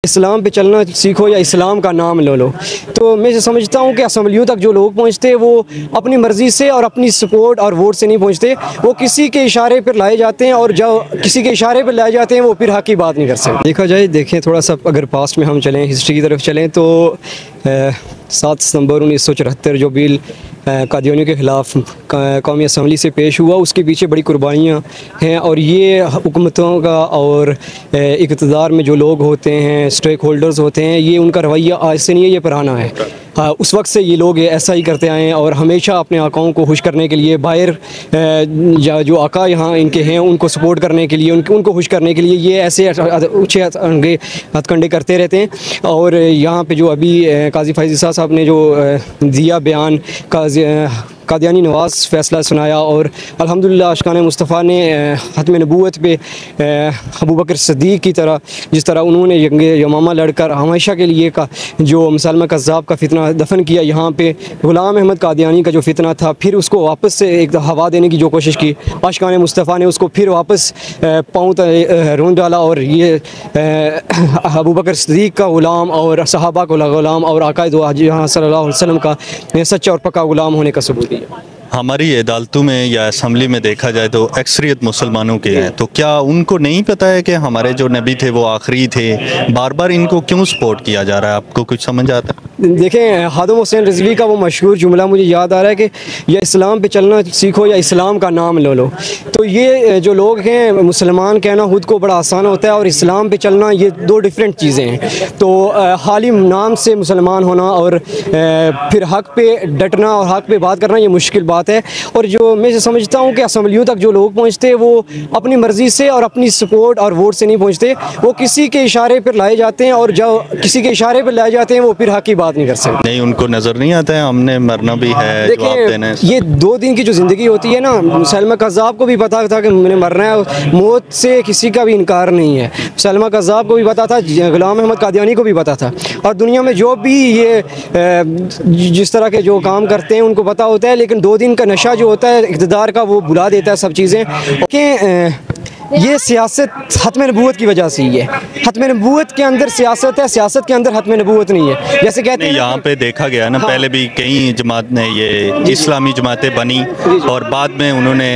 इस्लाम पे चलना सीखो या इस्लाम का नाम ले लो। तो मैं समझता हूँ कि असम्बलियों तक जो लोग पहुँचते हैं वो अपनी मर्ज़ी से और अपनी सपोर्ट और वोट से नहीं पहुँचते, वो किसी के इशारे पर लाए जाते हैं और जो किसी के इशारे पर लाए जाते हैं वो फिर हक़ की बात नहीं कर सकते। देखा जाए, देखें थोड़ा सा अगर पास्ट में हम चलें, हिस्ट्री की तरफ चलें तो 7 सितंबर 1974 जो बिल कादियानियों के ख़िलाफ़ कौमी असम्बली से पेश हुआ, उसके पीछे बड़ी कुर्बानियाँ हैं। और ये हुकूमतों का और इक़्तिदार में जो लोग होते हैं, स्टेक होल्डर्स होते हैं, ये उनका रवैया आज से नहीं है, ये पुराना है। उस वक्त से ये लोग ऐसा ही करते आए हैं और हमेशा अपने आकाओं को खुश करने के लिए, बाहर या जो आका यहाँ इनके हैं उनको सपोर्ट करने के लिए, उनको खुश करने के लिए ये ऐसे ऊँचे हथकंडे करते रहते हैं। और यहाँ पे जो अभी काजी फैज़ ईसा साहब ने जो दिया बयान, कादियानी नवाज़ फ़ैसला सुनाया और अल्हम्दुलिल्लाह अशकान मुस्तफ़ा ने ख़त्म नबूवत पे अबू बकर सिद्दीक़ की तरह, जिस तरह उन्होंने जंग यमामा लड़कर हमेशा के लिए का जो मुसलमा कज़्ज़ाब का फितना दफन किया, यहाँ पे ग़ुलाम अहमद कादियानी का जो फितना था फिर उसको वापस से एक हवा देने की जो कोशिश की, अशकान मुस्तफ़ा ने उसको फिर वापस पाँव रोंद डाला और ये अबू बकर सिद्दीक़ का ग़ुलाम और सहाबा का ग़ुलाम और आक़ाए दो जहाँ सल्लल्लाहु अलैहि वसल्लम का सच्चा और पक्का ग़ुलाम होने का सबूत दिया। हमारी अदालतों में या असम्बली में देखा जाए तो अक्सरियत मुसलमानों के हैं, तो क्या उनको नहीं पता है कि हमारे जो नबी थे वो आखिरी थे? बार बार इनको क्यों सपोर्ट किया जा रहा है? आपको कुछ समझ आता है? देखें, खादम हुसैन रिजवी का वो मशहूर जुमला मुझे याद आ रहा है कि या इस्लाम पे चलना सीखो या इस्लाम का नाम ले लो। तो ये जो लोग हैं, मुसलमान कहना खुद को बड़ा आसान होता है और इस्लाम पे चलना ये दो डिफरेंट चीज़ें हैं। तो खाली नाम से मुसलमान होना और फिर हक़ पे डटना और हक़ पे बात करना ये मुश्किल बात है। और जो मैं समझता हूँ कि असम्बलियों तक जो लोग पहुँचते हैं वो अपनी मर्ज़ी से और अपनी सपोर्ट और वोट से नहीं पहुँचते, वो किसी के इशारे पर लाए जाते हैं और जो किसी के इशारे पर लाए जाते हैं वो फिर हक़ की बात नहीं कर सकते। नहीं, उनको नज़र नहीं आता है हमने मरना भी है, जवाब देना है। ये 2 दिन की जो ज़िंदगी होती है ना, मुसलमा कज़्ज़ाब को भी पता था कि मैंने मरना है, मौत से किसी का भी इनकार नहीं है। मुसलमा कज़्ज़ाब को भी पता था, ग़ुलाम अहमद कादियानी को भी पता था, और दुनिया में जो भी ये जिस तरह के जो काम करते हैं उनको पता होता है। लेकिन 2 दिन का नशा जो होता है इक़्तिदार का, वो भुला देता है सब चीज़ें कि ये सियासत ख़त्म नबूवत की वजह से ही है। ख़त्म नबूवत के अंदर सियासत है, सियासत के अंदर ख़त्म नबूवत नहीं है। जैसे कहते हैं यहाँ पे देखा गया ना, हाँ। पहले भी कई जमात ने ये इस्लामी जमातें बनी और बाद में उन्होंने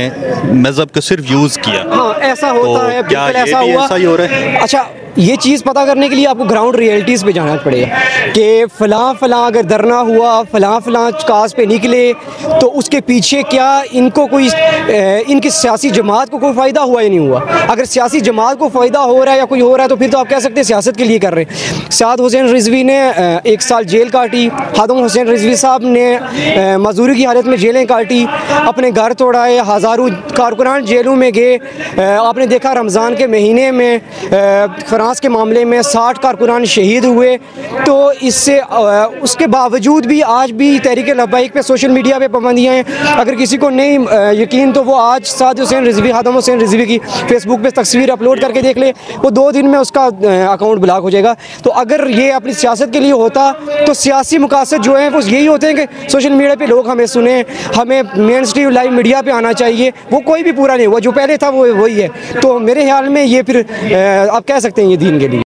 मज़हब को सिर्फ यूज़ किया। हाँ, ऐसा होता है, क्या ऐसा हुआ। ऐसा ही हो रहा है? अच्छा, ये चीज़ पता करने के लिए आपको ग्राउंड रियलिटीज़ पे जाना पड़ेगा कि फ़लाँ अगर धरना हुआ, फ़लाँ काज पे निकले, तो उसके पीछे क्या इनको कोई इनकी सियासी जमात को कोई फ़ायदा हुआ या नहीं हुआ। अगर सियासी जमात को फ़ायदा हो रहा है या कोई हो रहा है तो फिर तो आप कह सकते हैं सियासत के लिए कर रहे हैं। साद हुसैन रिजवी ने 1 साल जेल काटी, खादम हुसैन रिजवी साहब ने मजदूरी की हालत में जेलें काटी, अपने घर तोड़ाए, हज़ारों कारकुनान जेलों में गए। आपने देखा रमज़ान के महीने में फ्रांस के मामले में 60 कारकुनान शहीद हुए। तो इससे उसके बावजूद भी आज भी तहरीक लब्बाइक पे सोशल मीडिया पे पाबंदियाँ हैं। अगर किसी को नहीं यकीन तो वो आज साद हुसैन रिजवी, खादम हुसैन रिजवी की फेसबुक पे तस्वीर अपलोड करके देख ले, वो 2 दिन में उसका अकाउंट ब्लॉक हो जाएगा। तो अगर ये अपनी सियासत के लिए होता तो सियासी मकासद जो हैं वो यही होते हैं कि सोशल मीडिया पे लोग हमें सुने, हमें मेन स्ट्रीम लाइव मीडिया पे आना चाहिए। वो कोई भी पूरा नहीं हुआ, जो पहले था वो वही है। तो मेरे ख्याल में ये फिर आप कह सकते हैं ये दीन के लिए।